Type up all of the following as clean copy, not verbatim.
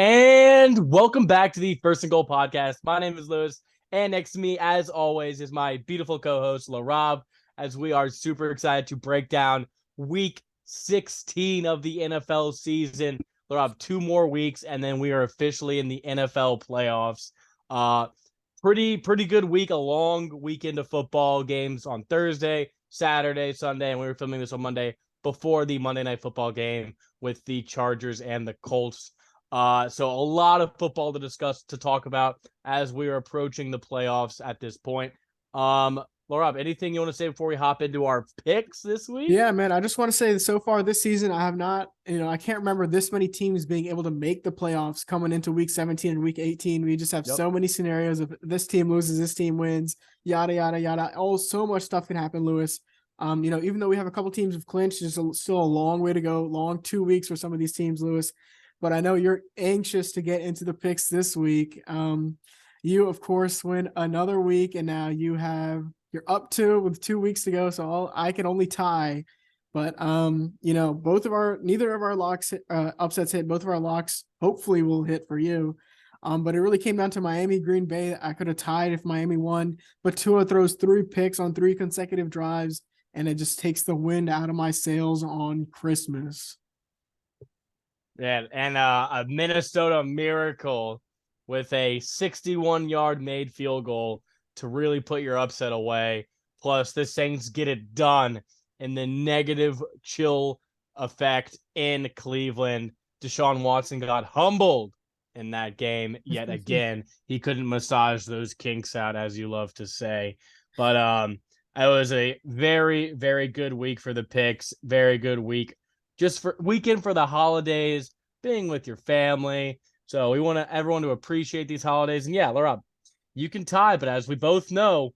And welcome back to the First and Goal podcast. My name is Lewis, and next to me, as always, is my beautiful co-host, Laraib, as we are super excited to break down week 16 of the NFL season. Laraib, 2 more weeks, and then we are officially in the NFL playoffs. Uh, pretty good week, a long weekend of football games on Thursday, Saturday, Sunday, and we were filming this on Monday before the Monday Night Football game with the Chargers and the Colts. So a lot of football to discuss, to talk about as we are approaching the playoffs at this point. Laura, anything you want to say before we hop into our picks this week? Yeah, man. I just want to say that so far this season, I have not, I can't remember this many teams being able to make the playoffs coming into week 17 and week 18. We just have Yep. so many scenarios of this team loses, this team wins, yada, yada, yada. So much stuff can happen, Lewis. Even though we have a couple teams have clinched, there's still a long way to go, long 2 weeks for some of these teams, Lewis. But I know you're anxious to get into the picks this week. You, of course, win another week, and now you're up to with 2 weeks to go, so I can only tie. But neither of our locks upsets hit. Both of our locks hopefully will hit for you. But it really came down to Miami, Green Bay. I could have tied if Miami won, but Tua throws 3 picks on 3 consecutive drives, and it just takes the wind out of my sails on Christmas. Yeah, and a Minnesota Miracle with a 61-yard made field goal to really put your upset away. Plus, the Saints get it done in the negative chill effect in Cleveland. Deshaun Watson got humbled in that game yet again. He couldn't massage those kinks out, as you love to say. But it was a very, very good week for the picks. Very good week. Just for weekend for the holidays, being with your family. So we want everyone to appreciate these holidays. And yeah, Laura, you can tie, but as we both know,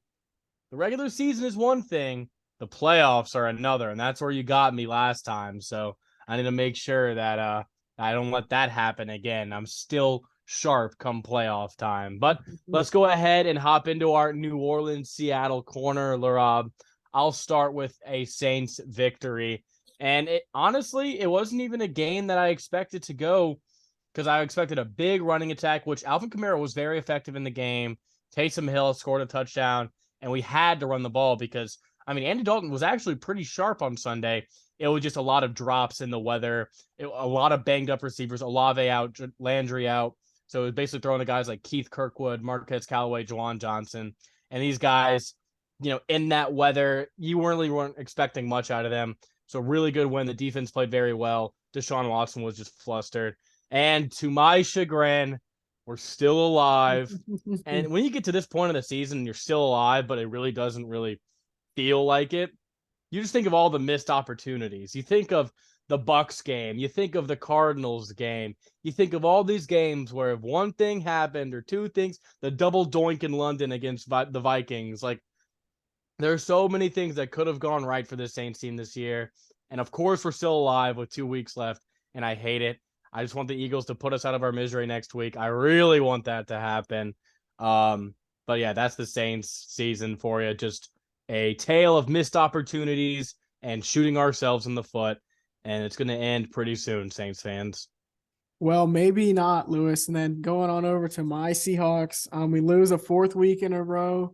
the regular season is one thing, the playoffs are another, and that's where you got me last time. So I need to make sure that I don't let that happen again. I'm still sharp come playoff time. But let's go ahead and hop into our New Orleans Seattle corner, Larob. I'll start with a Saints victory. And honestly, it wasn't even a game that I expected to go, because I expected a big running attack, which Alvin Kamara was very effective in the game. Taysom Hill scored a touchdown, and we had to run the ball because, Andy Dalton was actually pretty sharp on Sunday. It was just a lot of drops in the weather, a lot of banged up receivers, Olave out, Landry out. So it was basically throwing to guys like Keith Kirkwood, Marquez Callaway, Juwan Johnson. And these guys, in that weather, you weren't expecting much out of them. So really good win. The defense played very well. Deshaun Watson was just flustered. And to my chagrin, we're still alive. And when you get to this point of the season, you're still alive, but it really doesn't really feel like it. You just think of all the missed opportunities. You think of the Bucks game. You think of the Cardinals game. You think of all these games where if one thing happened or two things, the double doink in London against the Vikings. Like, there are so many things that could have gone right for the Saints team this year. And of course, we're still alive with 2 weeks left, and I hate it. I just want the Eagles to put us out of our misery next week. I really want that to happen. But yeah, that's the Saints season for you. Just a tale of missed opportunities and shooting ourselves in the foot. And it's going to end pretty soon, Saints fans. Well, maybe not, Lewis. And then going on over to my Seahawks, we lose a 4th week in a row.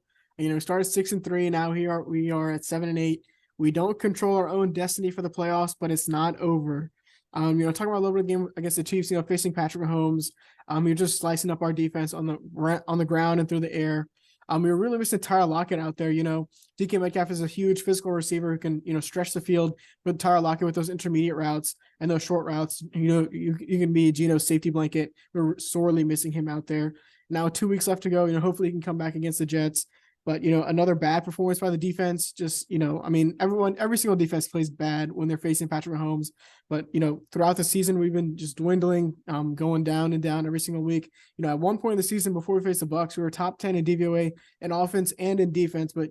Started 6-3. Now we are at 7-8. We don't control our own destiny for the playoffs, but it's not over. Talking about a little bit of the game against the Chiefs, facing Patrick Mahomes. You're just slicing up our defense on the ground and through the air. We were really missing Tyler Lockett out there. DK Metcalf is a huge physical receiver who can, stretch the field with Tyler Lockett with those intermediate routes and those short routes. You can be Gino's safety blanket. We're sorely missing him out there. Now 2 weeks left to go. Hopefully he can come back against the Jets. But, another bad performance by the defense. Just, every single defense plays bad when they're facing Patrick Mahomes. But, throughout the season, we've been just dwindling, going down and down every single week. At one point in the season before we faced the Bucks, we were top 10 in DVOA in offense and in defense. But,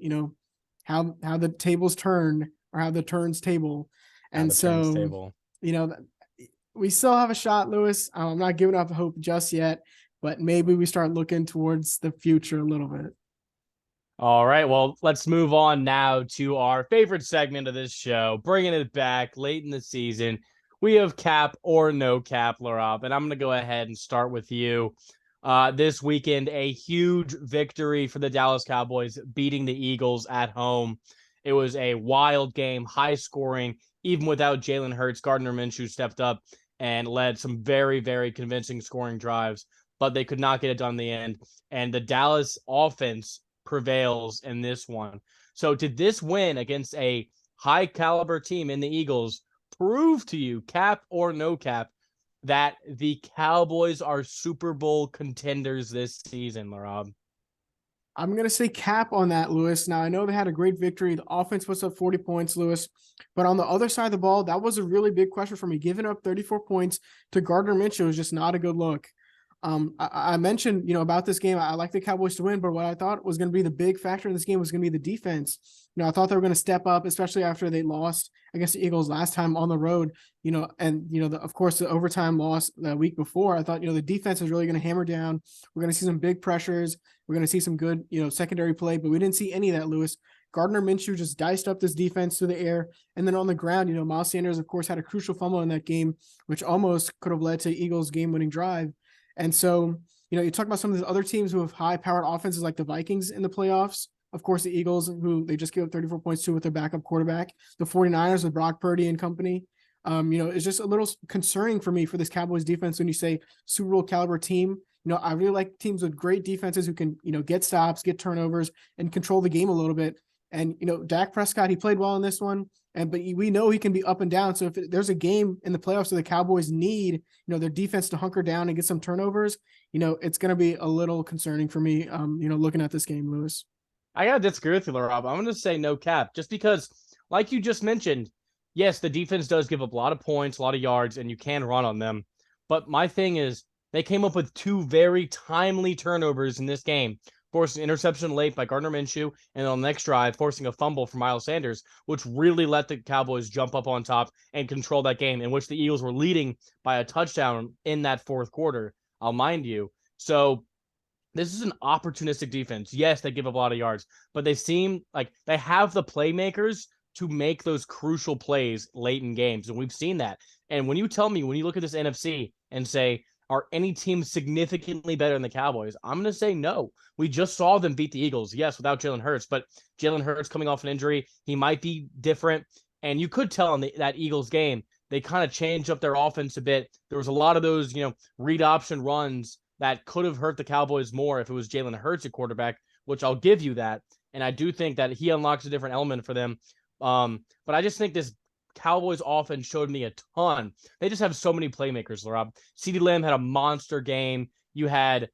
how the tables turn or how the turns table. And so, we still have a shot, Lewis. I'm not giving up hope just yet, but maybe we start looking towards the future a little bit. All right, well, let's move on now to our favorite segment of this show, bringing it back late in the season. We have cap or no cap, Laraib, and I'm going to go ahead and start with you. This weekend, a huge victory for the Dallas Cowboys, beating the Eagles at home. It was a wild game, high scoring. Even without Jalen Hurts, Gardner Minshew stepped up and led some very, very convincing scoring drives, but they could not get it done in the end. And the Dallas offense prevails in this one. So, did this win against a high caliber team in the Eagles prove to you, cap or no cap, that the Cowboys are Super Bowl contenders this season, Laraib? I'm going to say cap on that, Lewis. Now, I know they had a great victory. The offense puts up 40 points, Lewis. But on the other side of the ball, that was a really big question for me. Giving up 34 points to Gardner Minshew was just not a good look. I mentioned, about this game, I like the Cowboys to win, but what I thought was going to be the big factor in this game was going to be the defense. I thought they were going to step up, especially after they lost against the Eagles last time on the road, of course, the overtime loss the week before. I thought, the defense is really going to hammer down. We're going to see some big pressures. We're going to see some good, secondary play, but we didn't see any of that, Lewis. Gardner Minshew just diced up this defense through the air. And then on the ground, Miles Sanders, of course, had a crucial fumble in that game, which almost could have led to Eagles' game-winning drive. And so, you talk about some of these other teams who have high-powered offenses like the Vikings in the playoffs. Of course, the Eagles, who they just gave up 34 points to with their backup quarterback. The 49ers with Brock Purdy and company. It's just a little concerning for me for this Cowboys defense when you say Super Bowl caliber team. I really like teams with great defenses who can, get stops, get turnovers, and control the game a little bit. And, Dak Prescott, he played well in this one. But we know he can be up and down. So if there's a game in the playoffs that the Cowboys need, their defense to hunker down and get some turnovers, it's going to be a little concerning for me, looking at this game, Lewis. I got to disagree with you, Rob. I'm going to say no cap, just because, like you just mentioned, yes, the defense does give up a lot of points, a lot of yards, and you can run on them. But my thing is, they came up with two very timely turnovers in this game, forcing an interception late by Gardner Minshew, and on the next drive, forcing a fumble from Miles Sanders, which really let the Cowboys jump up on top and control that game, in which the Eagles were leading by a touchdown in that fourth quarter, I'll mind you. So this is an opportunistic defense. Yes, they give up a lot of yards, but they seem like they have the playmakers to make those crucial plays late in games, and we've seen that. And when you look at this NFC and say, are any teams significantly better than the Cowboys? I'm going to say no. We just saw them beat the Eagles, yes, without Jalen Hurts, but Jalen Hurts coming off an injury, he might be different. And you could tell in that Eagles game, they kind of changed up their offense a bit. There was a lot of those, read option runs that could have hurt the Cowboys more if it was Jalen Hurts at quarterback, which I'll give you that. And I do think that he unlocks a different element for them. But I just think this Cowboys offense showed me a ton. They just have so many playmakers, Rob. CeeDee Lamb had a monster game. You had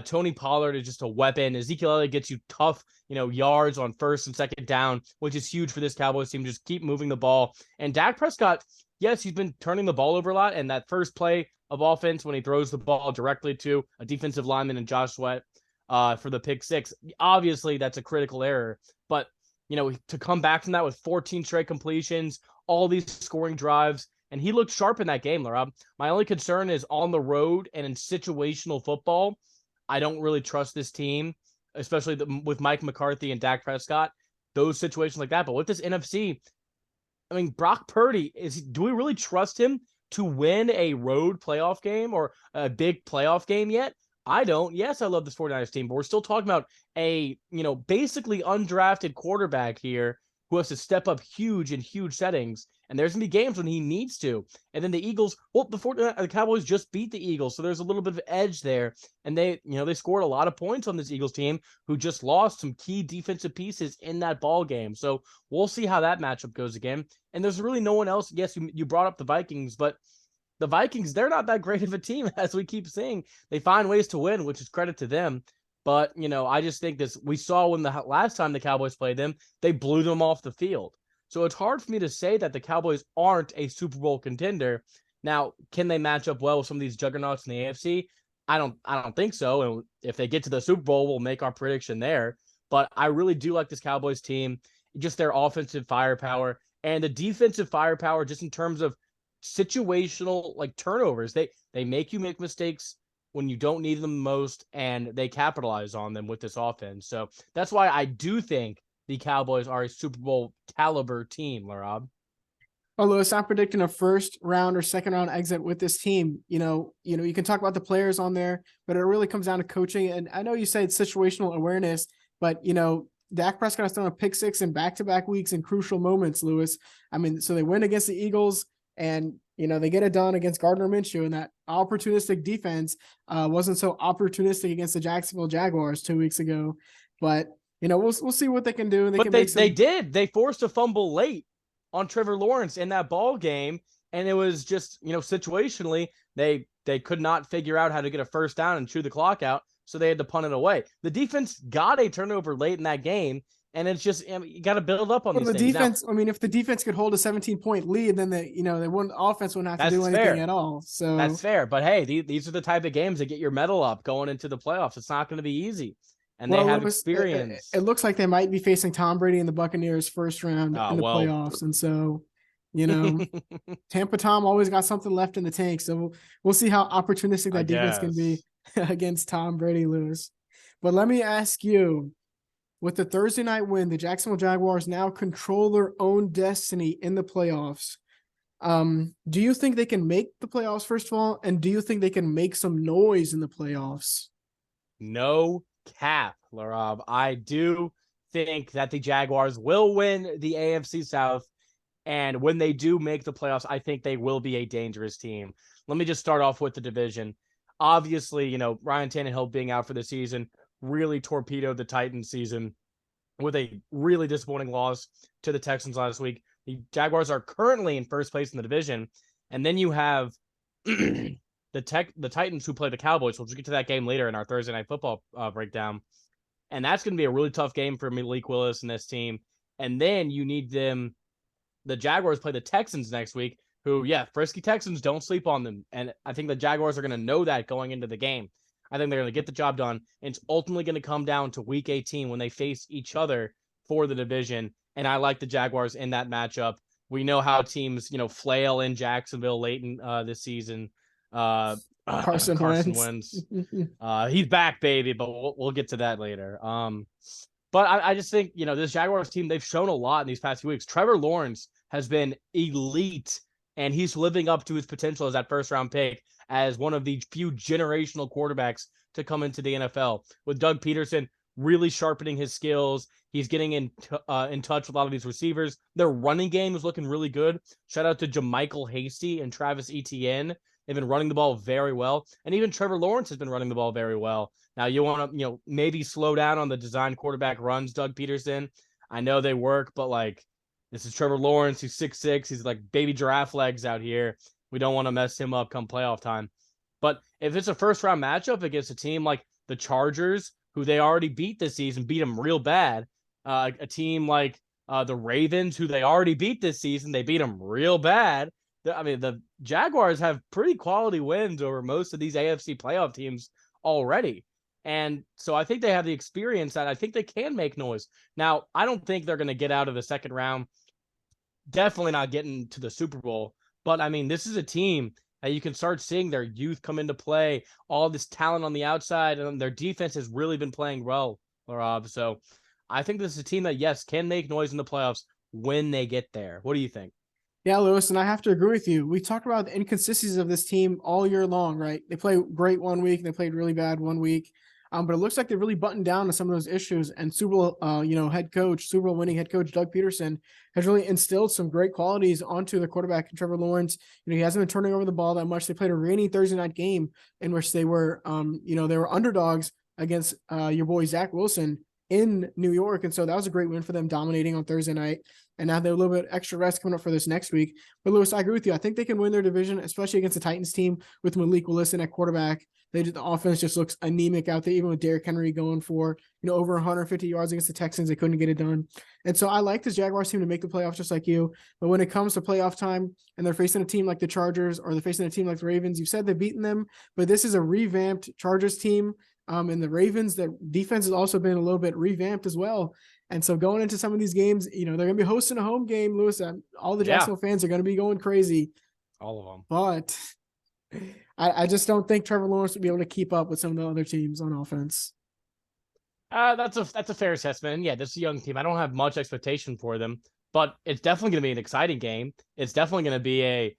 Tony Pollard is just a weapon. Ezekiel Elliott gets you tough, yards on first and second down, which is huge for this Cowboys team. Just keep moving the ball. And Dak Prescott, yes, he's been turning the ball over a lot. And that first play of offense when he throws the ball directly to a defensive lineman and Josh Sweat for the pick six, obviously that's a critical error. But, to come back from that with 14 straight completions, all these scoring drives, and he looked sharp in that game, Larob. My only concern is on the road and in situational football, I don't really trust this team, especially with Mike McCarthy and Dak Prescott, those situations like that. But with this NFC, I mean, Brock Purdy, do we really trust him to win a road playoff game or a big playoff game yet? I don't. Yes, I love this 49ers team, but we're still talking about a, basically undrafted quarterback here who has to step up huge in huge settings. And there's going to be games when he needs to. And then the Eagles, the Cowboys just beat the Eagles. So there's a little bit of edge there. And they scored a lot of points on this Eagles team who just lost some key defensive pieces in that ball game. So we'll see how that matchup goes again. And there's really no one else. Yes, you brought up the Vikings, but the Vikings, they're not that great of a team, as we keep saying. They find ways to win, which is credit to them. But, I just think we saw when the last time the Cowboys played them, they blew them off the field. So it's hard for me to say that the Cowboys aren't a Super Bowl contender. Now, can they match up well with some of these juggernauts in the AFC? I don't think so. And if they get to the Super Bowl, we'll make our prediction there. But I really do like this Cowboys team, just their offensive firepower and the defensive firepower, just in terms of situational turnovers. They make you make mistakes when you don't need them the most, and they capitalize on them with this offense. So that's why I do think the Cowboys are a Super Bowl caliber team, Larob. Oh, Lewis, I'm predicting a first round or second round exit with this team. You can talk about the players on there, but it really comes down to coaching. And I know you said situational awareness, but Dak Prescott has thrown a pick six in back-to-back weeks in crucial moments, Lewis. I mean, so they win against the Eagles and, they get it done against Gardner Minshew, and that opportunistic defense wasn't so opportunistic against the Jacksonville Jaguars 2 weeks ago. But, we'll see what they can do. But they did. They forced a fumble late on Trevor Lawrence in that ball game, and it was just, situationally, they could not figure out how to get a first down and chew the clock out, so they had to punt it away. The defense got a turnover late in that game, and it's just, you got to build up on these things. Defense, now, if the defense could hold a 17-point lead, then the offense wouldn't have to do anything at all. So that's fair. But hey, these are the type of games that get your medal up going into the playoffs. It's not going to be easy. And they have experience. It looks like they might be facing Tom Brady and the Buccaneers first round in the playoffs. And so, Tampa Tom always got something left in the tank. So we'll see how opportunistic that defense can be against Tom Brady, Lewis. But let me ask you, with the Thursday night win, the Jacksonville Jaguars now control their own destiny in the playoffs. Do you think they can make the playoffs, first of all? And do you think they can make some noise in the playoffs? No cap, Laraib. I do think that the Jaguars will win the AFC South, and when they do make the playoffs, I think they will be a dangerous team. Let me just start off with the division. Obviously, Ryan Tannehill being out for the season really torpedoed the Titans season with a really disappointing loss to the Texans last week. The Jaguars are currently in first place in the division, and then you have the Titans who play the Cowboys. We'll get to that game later in our Thursday Night Football breakdown. And that's going to be a really tough game for Malik Willis and this team. And then you need them. The Jaguars play the Texans next week, who, frisky Texans, don't sleep on them. And I think the Jaguars are going to know that going into the game. I think they're going to get the job done. And it's ultimately going to come down to week 18 when they face each other for the division. And I like the Jaguars in that matchup. We know how teams, flail in Jacksonville late in this season. Carson Wentz. He's back, baby, but we'll get to that later. But I just think, this Jaguars team, they've shown a lot in these past few weeks. Trevor Lawrence has been elite, and he's living up to his potential as that first-round pick, as one of the few generational quarterbacks to come into the NFL. With Doug Peterson really sharpening his skills, he's getting in touch with a lot of these receivers. Their running game is looking really good. Shout out to JaMychal Hasty and Travis Etienne. They've been running the ball very well. And even Trevor Lawrence has been running the ball very well. Now, you want to, maybe slow down on the design quarterback runs, Doug Peterson. I know they work, but, this is Trevor Lawrence. He's 6'6". He's like baby giraffe legs out here. We don't want to mess him up come playoff time. But if it's a first-round matchup against a team like the Chargers, who they already beat this season, beat them real bad, a team like the Ravens, who they already beat this season, they beat them real bad. The Jaguars have pretty quality wins over most of these AFC playoff teams already. And so I think they have the experience that I think they can make noise. Now, I don't think they're going to get out of the second round. Definitely not getting to the Super Bowl. But, this is a team that you can start seeing their youth come into play, all this talent on the outside, and their defense has really been playing well, Laraib. So I think this is a team that, yes, can make noise in the playoffs when they get there. What do you think? Yeah, Lewis, and I have to agree with you. We talked about the inconsistencies of this team all year long, right? They play great one week, and they played really bad one week. But it looks like they really buttoned down on some of those issues. And Super Bowl, Super Bowl winning head coach Doug Peterson has really instilled some great qualities onto the quarterback, Trevor Lawrence. He hasn't been turning over the ball that much. They played a rainy Thursday night game in which they were, they were underdogs against your boy Zach Wilson in New York. And so that was a great win for them, dominating on Thursday night. And now they're a little bit extra rest coming up for this next week. But Lewis, I agree with you. I think they can win their division, especially against the Titans team with Malik Willis at quarterback. The offense just looks anemic out there, even with Derrick Henry going for, over 150 yards against the Texans. They couldn't get it done. And so I like this Jaguars team to make the playoffs just like you. But when it comes to playoff time and they're facing a team like the Chargers or they're facing a team like the Ravens, you've said they've beaten them, but this is a revamped Chargers team. And the Ravens, their defense has also been a little bit revamped as well. And so going into some of these games, they're going to be hosting a home game, Lewis. All the Jacksonville fans are going to be going crazy. All of them. But I just don't think Trevor Lawrence will be able to keep up with some of the other teams on offense. That's a fair assessment. And yeah, this is a young team. I don't have much expectation for them. but it's definitely going to be an exciting game. It's definitely going to be a,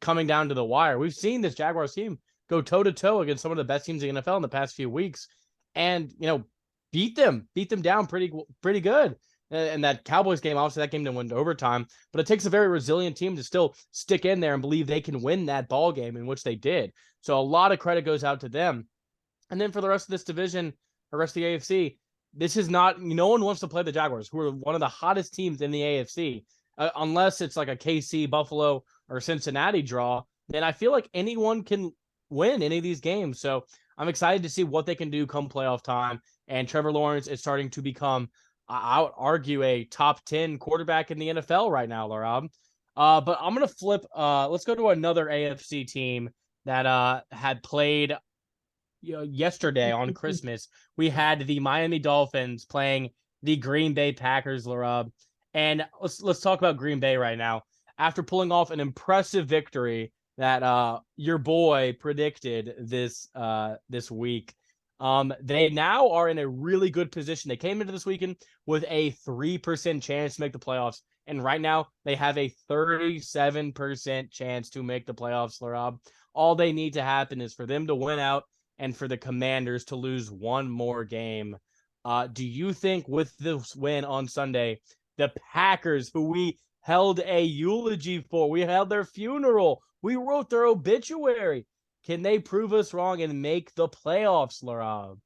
coming down to the wire. We've seen this Jaguars team go toe to toe against some of the best teams in the NFL in the past few weeks, and beat them down pretty good. And that Cowboys game, obviously, that game didn't win to overtime, but it takes a very resilient team to still stick in there and believe they can win that ball game, in which they did. So a lot of credit goes out to them. And then for the rest of this division, the rest of the AFC, this is not, no one wants to play the Jaguars, who are one of the hottest teams in the AFC, unless it's like a KC, Buffalo, or Cincinnati draw. Then I feel like anyone can win any of these games. So I'm excited to see what they can do come playoff time. And Trevor Lawrence is starting to become, I would argue, a top 10 quarterback in the NFL right now, Laraib. But I'm going to flip. Let's go to another AFC team that had played yesterday on Christmas. We had the Miami Dolphins playing the Green Bay Packers, Laraib. And let's talk about Green Bay right now. After pulling off an impressive victory that your boy predicted this week, they now are in a really good position. They came into this weekend with a 3% chance to make the playoffs, and right now they have a 37% chance to make the playoffs, Laraib. All they need to happen is for them to win out and for the Commanders to lose one more game. Do you think with this win on Sunday, the Packers, who we held a eulogy for, we held their funeral, we wrote their obituary, can they prove us wrong and make the playoffs, Laraib?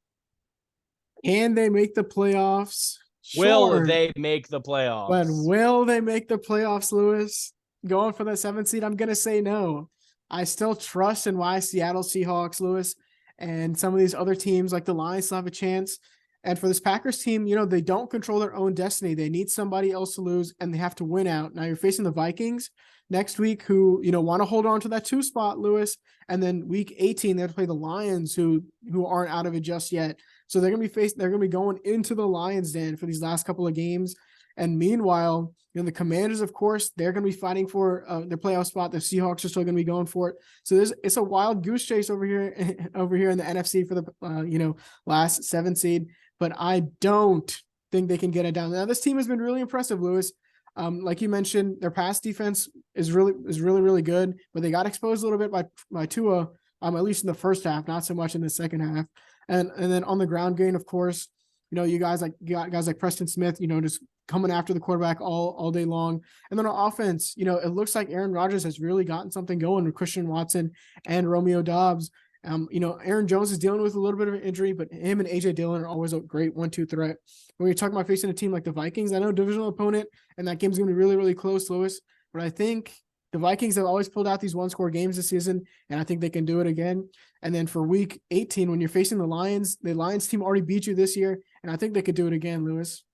Can they make the playoffs? Will Sure. they make the playoffs? But will they make the playoffs, Lewis? Going for that 7th seed, I'm going to say no. I still trust in why Seattle Seahawks, Lewis, and some of these other teams like the Lions still have a chance. And for this Packers team, they don't control their own destiny. They need somebody else to lose, and they have to win out. Now you're facing the Vikings next week, who, want to hold on to that 2 spot, Lewis. And then week 18, they have to play the Lions, who aren't out of it just yet. So they're going to be going into the Lions den for these last couple of games. And meanwhile, the Commanders, of course, they're going to be fighting for their playoff spot. The Seahawks are still going to be going for it. So it's a wild goose chase over here in the NFC for the last 7 seed. But I don't think they can get it down. Now this team has been really impressive, Lewis. Like you mentioned, their pass defense is really good, but they got exposed a little bit by Tua, at least in the first half, not so much in the second half. And then on the ground game, of course, you guys like Preston Smith, just coming after the quarterback all day long. And then on offense, it looks like Aaron Rodgers has really gotten something going with Christian Watson and Romeo Doubs. Aaron Jones is dealing with a little bit of an injury, but him and AJ Dillon are always a great 1-2 threat. When you're talking about facing a team like the Vikings, I know divisional opponent, and that game's going to be really, really close, Lewis. But I think the Vikings have always pulled out these 1-score games this season, and I think they can do it again. And then for week 18, when you're facing the Lions team already beat you this year, and I think they could do it again, Lewis.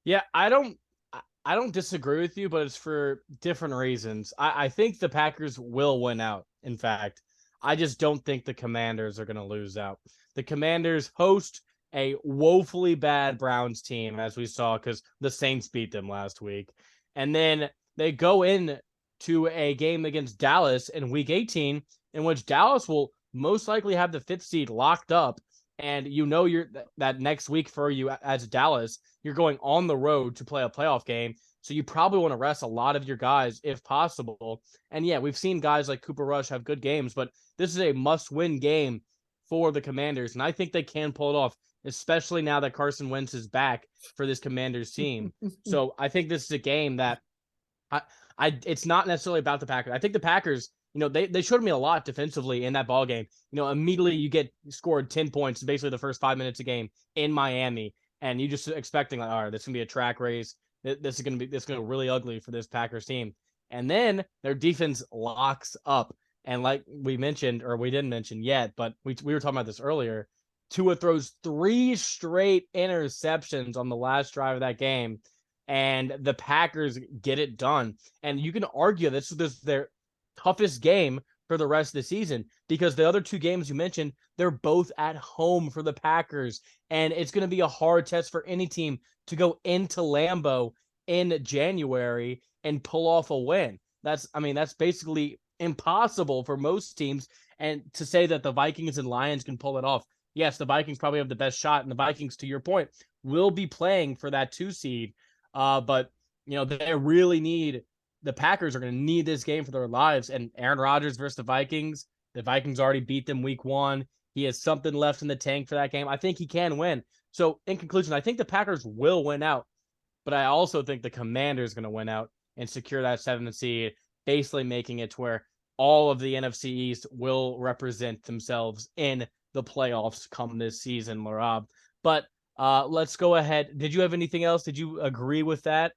Yeah, I don't disagree with you, but it's for different reasons. I think the Packers will win out, in fact. I just don't think the Commanders are going to lose out. The Commanders host a woefully bad Browns team, as we saw, because the Saints beat them last week. And then they go in to a game against Dallas in week 18, in which Dallas will most likely have the 5th seed locked up. And you're that next week for you as Dallas, you're going on the road to play a playoff game. So you probably want to rest a lot of your guys if possible. And yeah, we've seen guys like Cooper Rush have good games, but this is a must-win game for the Commanders. And I think they can pull it off, especially now that Carson Wentz is back for this Commanders team. So I think this is a game that it's not necessarily about the Packers. I think the Packers, they showed me a lot defensively in that ball game. Immediately you get scored 10 points basically the first 5 minutes of game in Miami, and you just expecting like, all right, this is gonna be a track race. This is gonna be really ugly for this Packers team. And then their defense locks up. And like we mentioned, or we didn't mention yet, but we were talking about this earlier, Tua throws 3 straight interceptions on the last drive of that game, and the Packers get it done. And you can argue this is their toughest game for the rest of the season, because the other 2 games you mentioned, they're both at home for the Packers. And it's going to be a hard test for any team to go into Lambeau in January and pull off a win. That's basically impossible for most teams. And to say that the Vikings and Lions can pull it off, yes, the Vikings probably have the best shot, and the Vikings, to your point, will be playing for that 2 seed. But they really need the Packers are going to need this game for their lives. And Aaron Rodgers versus the Vikings already beat them week 1. He has something left in the tank for that game. I think he can win. So in conclusion, I think the Packers will win out, but I also think the Commanders going to win out and secure that 7th seed, basically making it to where all of the NFC East will represent themselves in the playoffs come this season, Laraib. But let's go ahead. Did you have anything else? Did you agree with that?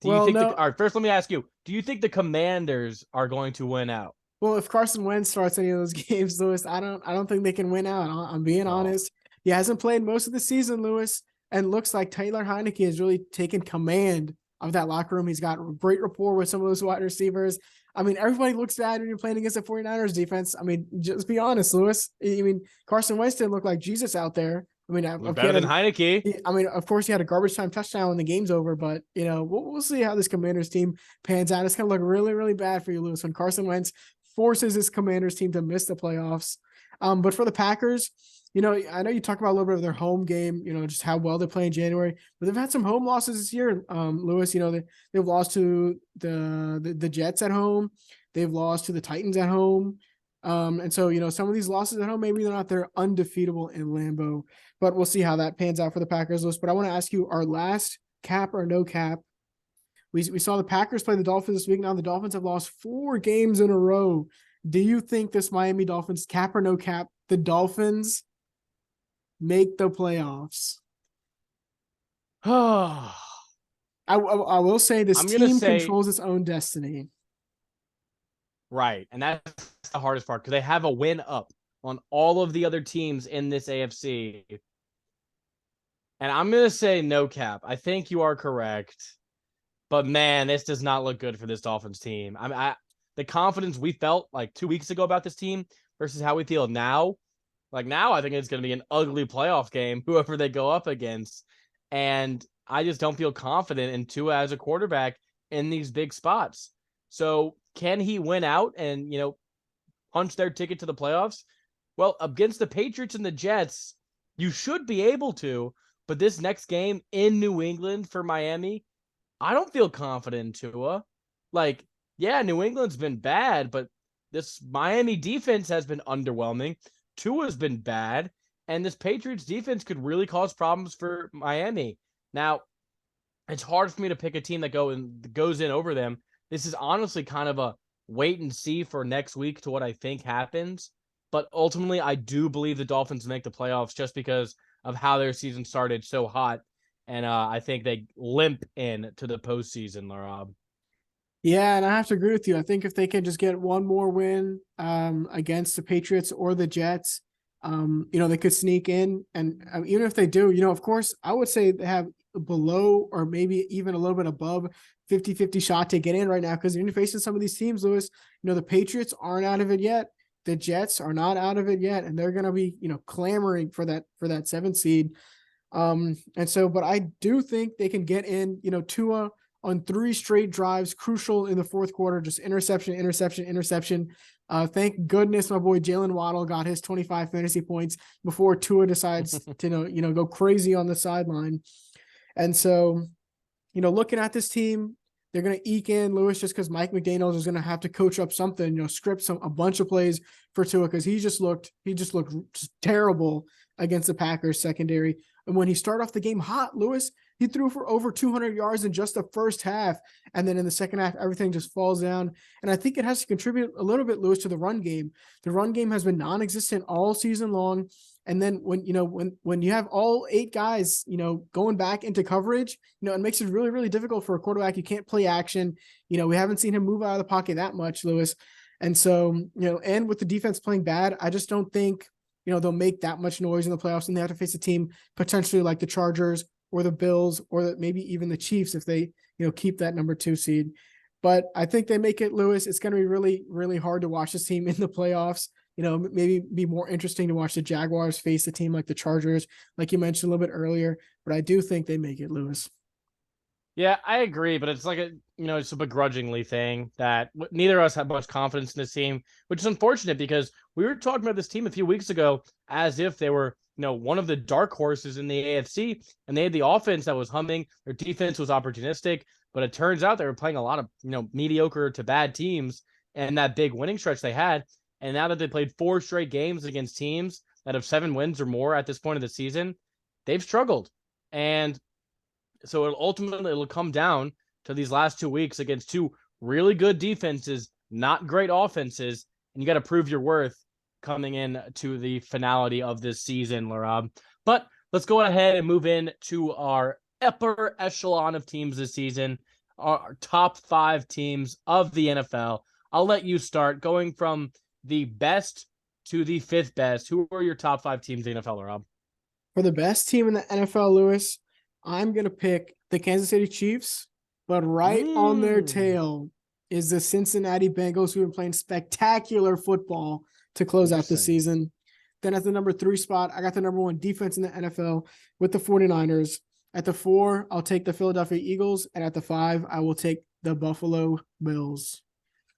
Do you Well, think no. all right, first let me ask you, do you think the Commanders are going to win out? Well, if Carson Wentz starts any of those games, Lewis, I don't think they can win out. I'm being Oh, honest. He hasn't played most of the season, Lewis, and looks like Taylor Heineke has really taken command of that locker room. He's got great rapport with some of those wide receivers. I mean, everybody looks bad when you're playing against the 49ers defense. I mean, just be honest, Lewis. I mean, Carson Wentz didn't look like Jesus out there. I mean, you're better than Heineke. I mean, of course, he had a garbage time touchdown when the game's over, but we'll see how this Commanders team pans out. It's gonna look really, really bad for you, Lewis, when Carson Wentz forces his Commanders team to miss the playoffs. But for the Packers, I know you talk about a little bit of their home game, just how well they play in January, but they've had some home losses this year. Lewis, they've lost to the Jets at home. They've lost to the Titans at home. And so, some of these losses at home, maybe they're undefeatable in Lambeau, but we'll see how that pans out for the Packers list. But I want to ask you our last cap or no cap. We saw the Packers play the Dolphins this week. Now the Dolphins have lost 4 games in a row. Do you think this Miami Dolphins, cap or no cap, the Dolphins make the playoffs? I'm I will say this gonna team say controls its own destiny. right, and that's the hardest part because they have a win up on all of the other teams in this AFC. And I'm gonna say no cap. I think you are correct. But man, this does not look good for this Dolphins team. The confidence we felt like 2 weeks ago about this team versus how we feel now. Like now, I think it's going to be an ugly playoff game, whoever they go up against. And I just don't feel confident in Tua as a quarterback in these big spots. So can he win out and, punch their ticket to the playoffs? Well, against the Patriots and the Jets, you should be able to. But this next game in New England for Miami, I don't feel confident in Tua. Like, yeah, New England's been bad, but this Miami defense has been underwhelming. Tua's been bad, and this Patriots defense could really cause problems for Miami. Now, it's hard for me to pick a team that goes in over them. This is honestly kind of a wait and see for next week to what I think happens. But ultimately, I do believe the Dolphins make the playoffs just because of how their season started so hot. And I think they limp in to the postseason, Laraib. Yeah, and I have to agree with you. I think if they can just get one more win against the Patriots or the Jets, they could sneak in. And even if they do, of course, I would say they have below or maybe even a little bit above 50-50 shot to get in right now because you're facing some of these teams, Lewis. The Patriots aren't out of it yet. The Jets are not out of it yet, and they're going to be, clamoring for that 7th seed. But I do think they can get in, Tua on 3 straight drives, crucial in the 4th quarter, just interception. Thank goodness my boy Jalen Waddle got his 25 fantasy points before Tua decides to, go crazy on the sideline. And so, looking at this team, they're going to eke in Lewis just because Mike McDaniels is going to have to coach up something, script a bunch of plays for Tua because he just looked terrible against the Packers secondary. And when he started off the game hot, Lewis, he threw for over 200 yards in just the first half. And then in the second half, everything just falls down. And I think it has to contribute a little bit, Lewis, to the run game. The run game has been non-existent all season long. And then when you have all 8 guys, going back into coverage, it makes it really, really difficult for a quarterback. You can't play action. We haven't seen him move out of the pocket that much, Lewis. And so, and with the defense playing bad, I just don't think, they'll make that much noise in the playoffs, and they have to face a team potentially like the Chargers or the Bills or maybe even the Chiefs if they, keep that number 2 seed. But I think they make it, Lewis. It's going to be really, really hard to watch this team in the playoffs. Maybe be more interesting to watch the Jaguars face a team like the Chargers, like you mentioned a little bit earlier. But I do think they make it, Lewis. Yeah, I agree, but it's like it's a begrudgingly thing that neither of us have much confidence in this team, which is unfortunate because we were talking about this team a few weeks ago as if they were, one of the dark horses in the AFC, and they had the offense that was humming. Their defense was opportunistic. But it turns out they were playing a lot of, mediocre to bad teams and that big winning stretch they had. And now that they played 4 straight games against teams that have 7 wins or more at this point of the season, they've struggled. And so it'll come down to these last 2 weeks against 2 really good defenses, not great offenses, and you got to prove your worth coming in to the finality of this season, Laraib. But let's go ahead and move in to our upper echelon of teams this season, our top 5 teams of the NFL. I'll let you start going from the best to the 5th best. Who are your top 5 teams in the NFL, Laraib? For the best team in the NFL, Lewis, I'm going to pick the Kansas City Chiefs, but right on their tail is the Cincinnati Bengals, who have been playing spectacular football to close out the season. Then at the number 3 spot, I got the number 1 defense in the NFL with the 49ers. At the 4, I'll take the Philadelphia Eagles. And at the 5, I will take the Buffalo Bills.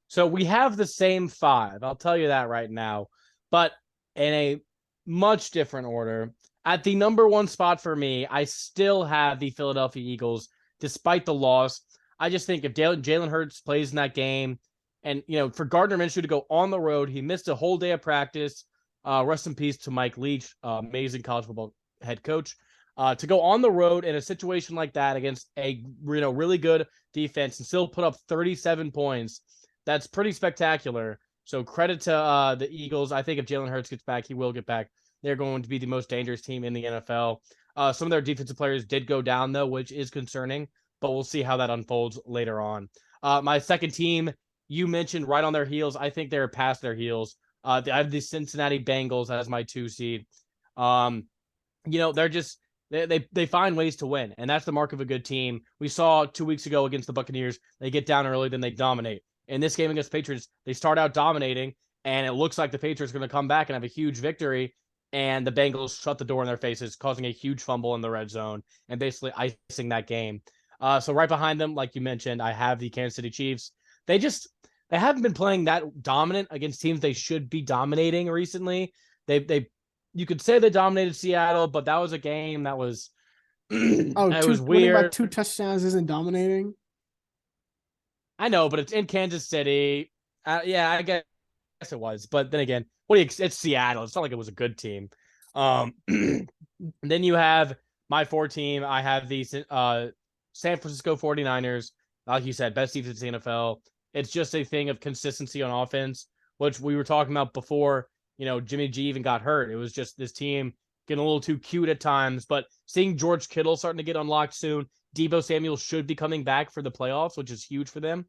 So we have the same 5. I'll tell you that right now. But in a much different order. At the number 1 spot for me, I still have the Philadelphia Eagles, despite the loss. I just think if Jalen Hurts plays in that game, and for Gardner Minshew to go on the road, he missed a whole day of practice. Rest in peace to Mike Leach, amazing college football head coach. To go on the road in a situation like that against a really good defense and still put up 37 points, that's pretty spectacular. So credit to the Eagles. I think if Jalen Hurts gets back, he will get back. They're going to be the most dangerous team in the NFL. Some of their defensive players did go down, though, which is concerning, but we'll see how that unfolds later on. My second team, you mentioned right on their heels. I think they're past their heels. I have the Cincinnati Bengals as my 2 seed. They're just they find ways to win, and that's the mark of a good team. We saw 2 weeks ago against the Buccaneers, they get down early, then they dominate. In this game against Patriots, they start out dominating, and it looks like the Patriots are going to come back and have a huge victory. And the Bengals shut the door in their faces, causing a huge fumble in the red zone and basically icing that game. So right behind them, like you mentioned, I have the Kansas City Chiefs. They haven't been playing that dominant against teams they should be dominating recently. You could say they dominated Seattle, but that was a game that was it was weird. Winning by 2 touchdowns isn't dominating. I know, but it's in Kansas City. Yeah, I guess it was. But then again, it's Seattle. It's not like it was a good team. Then you have my 4 team. I have the San Francisco 49ers. Like you said, best defense in the NFL. It's just a thing of consistency on offense, which we were talking about before, Jimmy G even got hurt. It was just this team getting a little too cute at times. But seeing George Kittle starting to get unlocked soon, Deebo Samuel should be coming back for the playoffs, which is huge for them.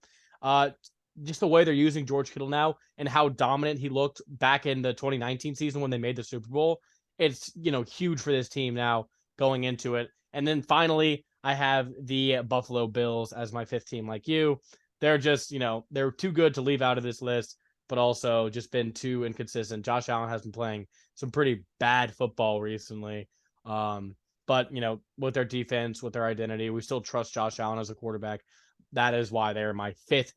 Just the way they're using George Kittle now and how dominant he looked back in the 2019 season when they made the Super Bowl, it's, huge for this team now going into it. And then finally, I have the Buffalo Bills as my 5th team like you. They're just, they're too good to leave out of this list, but also just been too inconsistent. Josh Allen has been playing some pretty bad football recently. But, with their defense, with their identity, we still trust Josh Allen as a quarterback. That is why they're my 5th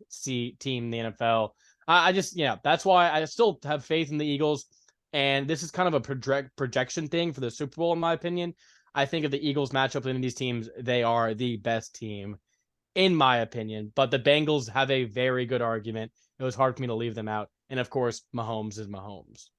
team in the NFL. That's why I still have faith in the Eagles. And this is kind of a projection thing for the Super Bowl, in my opinion. I think if the Eagles match up with these teams, they are the best team, in my opinion. But the Bengals have a very good argument. It was hard for me to leave them out. And of course, Mahomes is Mahomes.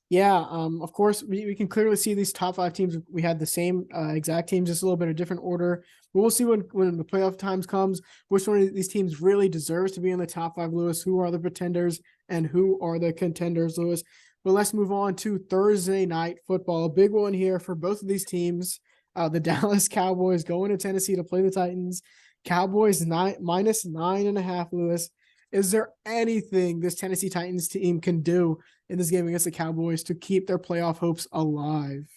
Yeah, of course, we can clearly see these top 5 teams. We had the same exact teams, just a little bit of different order. But we'll see when the playoff times comes, which one of these teams really deserves to be in the top 5, Lewis. Who are the pretenders and who are the contenders, Lewis? But let's move on to Thursday night football. A big one here for both of these teams. The Dallas Cowboys going to Tennessee to play the Titans. Cowboys minus 9.5, Lewis. Is there anything this Tennessee Titans team can do in this game against the Cowboys to keep their playoff hopes alive?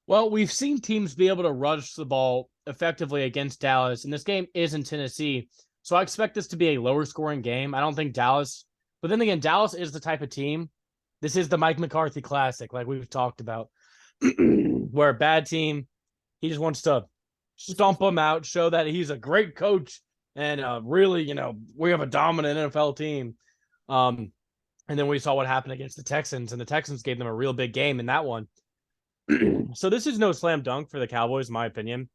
Well, we've seen teams be able to rush the ball effectively against Dallas, and this game is in Tennessee. So I expect this to be a lower scoring game. I don't think Dallas, but then again, Dallas is the type of team. This is the Mike McCarthy classic, like we've talked about, where a bad team, he just wants to stomp them out, show that he's a great coach. And really, we have a dominant NFL team. And then we saw what happened against the Texans, and the Texans gave them a real big game in that one. So this is no slam dunk for the Cowboys, in my opinion.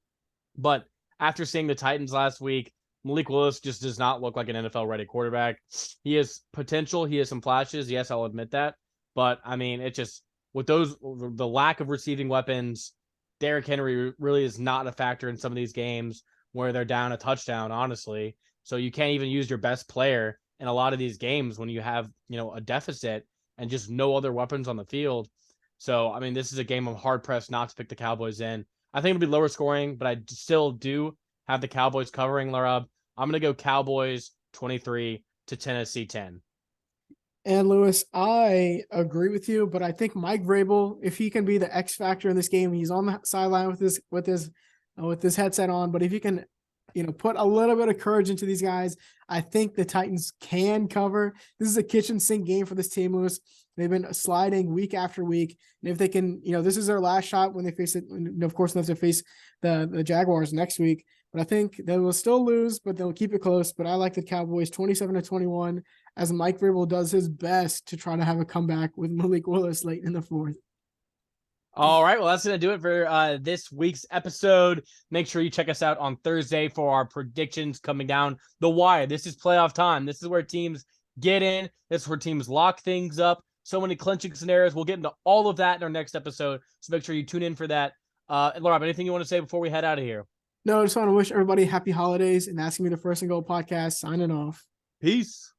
But after seeing the Titans last week, Malik Willis just does not look like an NFL ready quarterback. He has potential. He has some flashes. Yes, I'll admit that. But I mean, it just with the lack of receiving weapons, Derrick Henry really is not a factor in some of these games where they're down a touchdown, honestly. So you can't even use your best player in a lot of these games when you have, a deficit and just no other weapons on the field. So, I mean, this is a game I'm hard pressed not to pick the Cowboys in. I think it'll be lower scoring, but I still do have the Cowboys covering, Laraib. I'm going to go Cowboys 23 to Tennessee 10. And Lewis, I agree with you, but I think Mike Vrabel, if he can be the X factor in this game, he's on the sideline with his headset on. But if he can, put a little bit of courage into these guys, I think the Titans can cover. This is a kitchen sink game for this team, Lewis. They've been sliding week after week, and if they can, this is their last shot when they face it. Of course, they have to face the Jaguars next week. But I think they will still lose, but they'll keep it close. But I like the Cowboys 27-21 as Mike Vrabel does his best to try to have a comeback with Malik Willis late in the fourth. All right, well, that's going to do it for this week's episode. Make sure you check us out on Thursday for our predictions coming down the wire. This is playoff time. This is where teams get in. This is where teams lock things up. So many clinching scenarios. We'll get into all of that in our next episode, so make sure you tune in for that. Laura, anything you want to say before we head out of here? No, I just want to wish everybody happy holidays and Asking Me the First and Goal podcast. Signing off. Peace.